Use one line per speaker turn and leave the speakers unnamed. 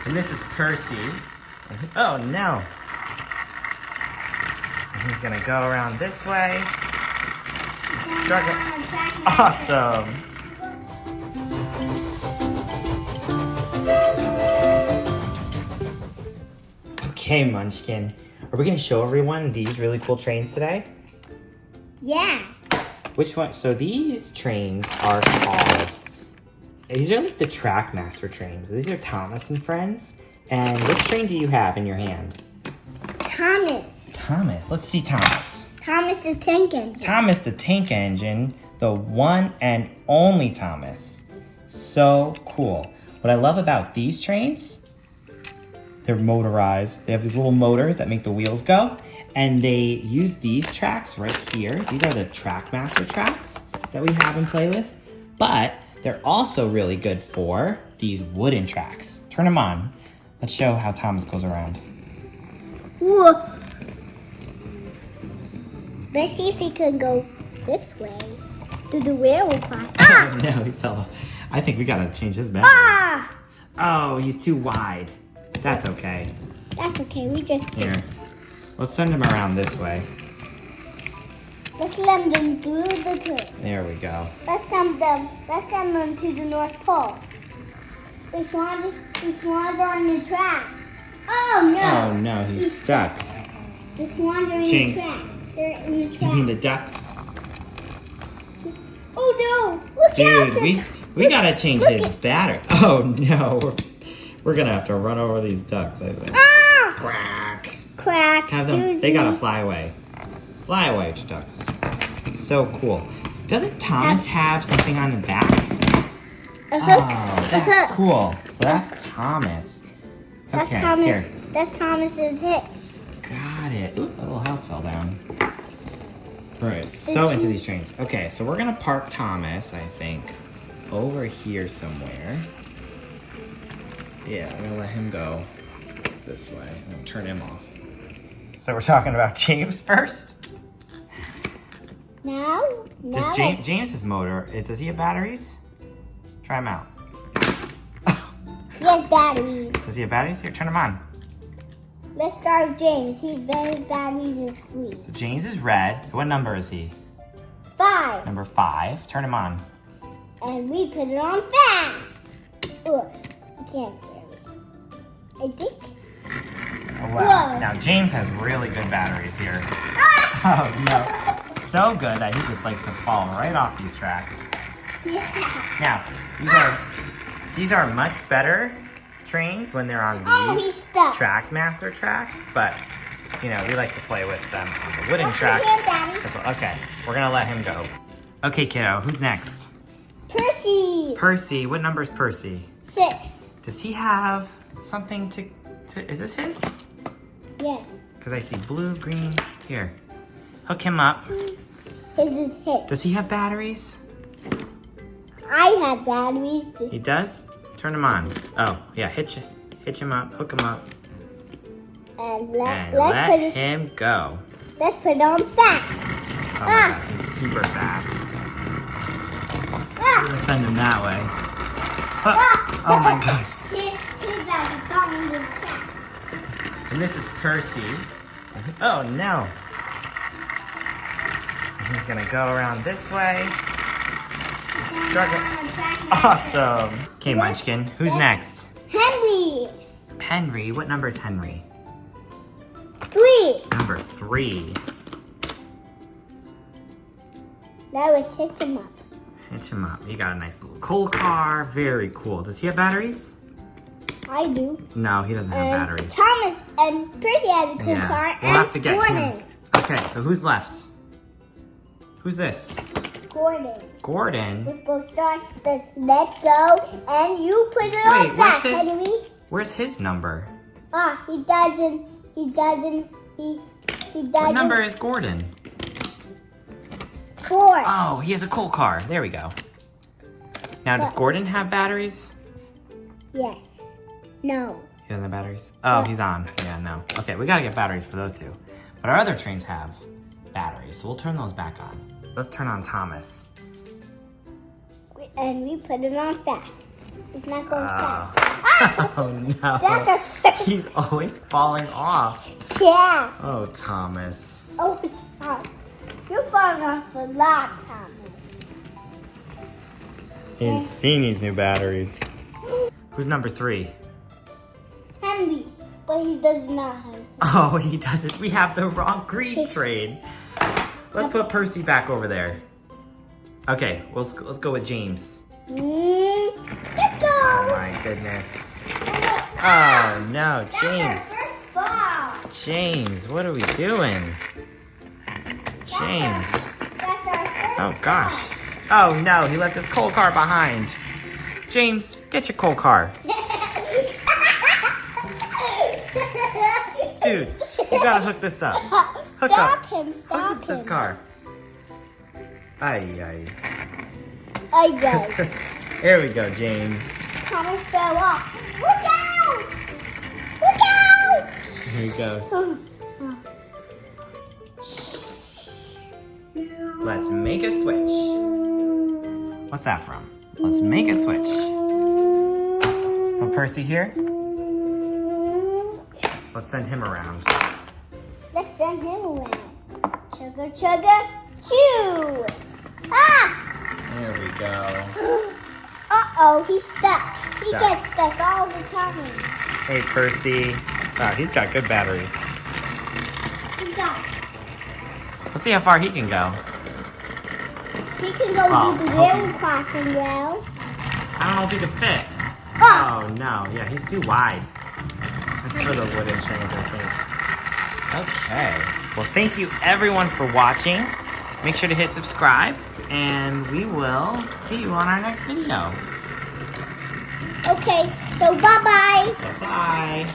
And this is Percy. Oh no. And he's gonna go around this way. Struggle. Awesome. Okay, Munchkin. Are we gonna show everyone these really cool trains today?
Yeah.
Which one? So these trains are called, these are like the Trackmaster trains. These are Thomas and Friends. And which train do you have in your hand?
Thomas.
Thomas. Let's see Thomas.
Thomas the Tank Engine.
Thomas the Tank Engine, the one and only Thomas. So cool. What I love about these trains, they're motorized. They have these little motors that make the wheels go. And they use these tracks right here. These are the Trackmaster tracks that we have and play with. But they're also really good for these wooden tracks. Turn them on. Let's show how Thomas goes around.
Whoa. Let's see if he can go this way. Do the wheel will fly. Ah!
Oh, no, he fell off. I think we gotta change his battery.
Ah!
Oh, he's too wide. That's okay.
That's okay. We just
Here. Let's send him around this way.
let's let them do the trip.
There we go.
Let's send them to the North Pole. The swans are on the track. Oh no!
Oh no, he's stuck.
The swans are in
Jinx.
the track. They're in the
You
track.
mean the ducks?
Oh no! Look out!
Dude, we gotta change his battery. Oh no, we're gonna have to run over these ducks, I think.
Ah!
Quack.
Quack.
Have them,
doozy.
they gotta fly away. Fly away, ducks. So cool. Doesn't Thomas have something on the back?
A hook.
Oh, that's cool. So that's Thomas.
That's
Okay,
Thomas.
here.
That's Thomas's hitch.
Got it. Ooh, a little house fell down. Right, so into these trains. Okay, so we're gonna park Thomas, I think, over here somewhere. Yeah, I'm gonna let him go this way. I'm gonna turn him off. So we're talking about James first?
Now
Does James's motor, does he have batteries? Try him out.
Yes, batteries.
Does he have batteries? Here, turn him on.
Let's start with James. His batteries is 3.
So James is red. What number is he?
5.
Number 5. Turn him on.
And we put it on fast. Oh, I can't really. I think.
Oh, wow.
Whoa.
Now James has really good batteries here. Oh no. So good that he just likes to fall right off these tracks.
Yeah.
Now, these are much better trains when they're on
Oh, he's
these
stuck.
Trackmaster tracks, but you know, we like to play with them on the wooden
Okay,
tracks
here, Daddy.
as well. Okay, we're gonna let him go. Okay, kiddo, who's next?
Percy.
Percy, what number is Percy?
6.
Does he have something to is this his?
Yes.
Because I see blue, green, here. Hook him up.
His is hit.
Does he have batteries?
I have batteries.
He does? Turn him on. Oh, yeah, hitch him up, hook him up,
And
and
let's
let him go.
put it on fast.
Oh my god, he's super fast. We're gonna send him that way. Oh my gosh.
He's about to fall in the track.
And this is Percy. Oh no. And he's gonna go around this way. Struggle. Awesome. Okay, Munchkin, who's next?
Henry.
Henry, what number is Henry?
3.
Number 3.
Now let's hit him up.
Hitch him up. You got a nice little cool car. Very cool. Does he have batteries?
I do.
No, he doesn't have batteries.
Thomas and Percy has a cool car.
We'll have to get
Gordon.
him. Okay, so who's left? Who's this?
Gordon.
Gordon.
We'll both start. Let's go. And you put it on
Wait, where's
fast,
his?
Henry.
Where's his number?
He doesn't.
What number is Gordon?
4.
Oh, he has a cool car. There we go. Now, does Gordon have batteries?
Yes. No.
He doesn't have batteries? Oh, he's on. Yeah, no. Okay, we gotta get batteries for those two. But our other trains have batteries, so we'll turn those back on. Let's turn on Thomas.
And we put it on fast. It's not going fast.
Oh no.
That's
He's always falling off.
Yeah.
Oh, Thomas.
Oh, Tom. You're falling off a lot, Thomas.
He needs new batteries. Who's number 3?
Henry, but he does not have.
Oh, he doesn't. We have the wrong green train. Let's put Percy back over there. Okay, let's go with James.
Let's
Oh
go.
my goodness. Oh no,
That's
James.
our first ball.
James, what are we doing? James.
That's our first
Oh gosh. Oh no, he left his coal car behind. James, get your coal car. Dude, you gotta hook this up. Hook
Stop
up.
him,
Hook
stop
up this
him.
car. Ay.
I go.
There we go, James.
Thomas fell off. Look out! Look out!
Here he goes. Let's make a switch. What's that from? Let's make a switch. Put Percy here. Let's send him around.
Let's send him around. Chugga, chugga, chew! Ah!
There we go.
Uh-oh, he's stuck. He
Stuck.
gets stuck all the time.
Hey, Percy. Wow, he's got good batteries.
He's got.
Let's see how far he can go.
He can go
Oh,
do the
I hope
rail crossing well.
I don't know if he can fit.
Oh!
Oh, no. Yeah, he's too wide. That's for the wooden trains, I think. Okay. Well, thank you, everyone, for watching. Make sure to hit subscribe, and we will see you on our next video.
Okay, so bye-bye.
Bye-bye.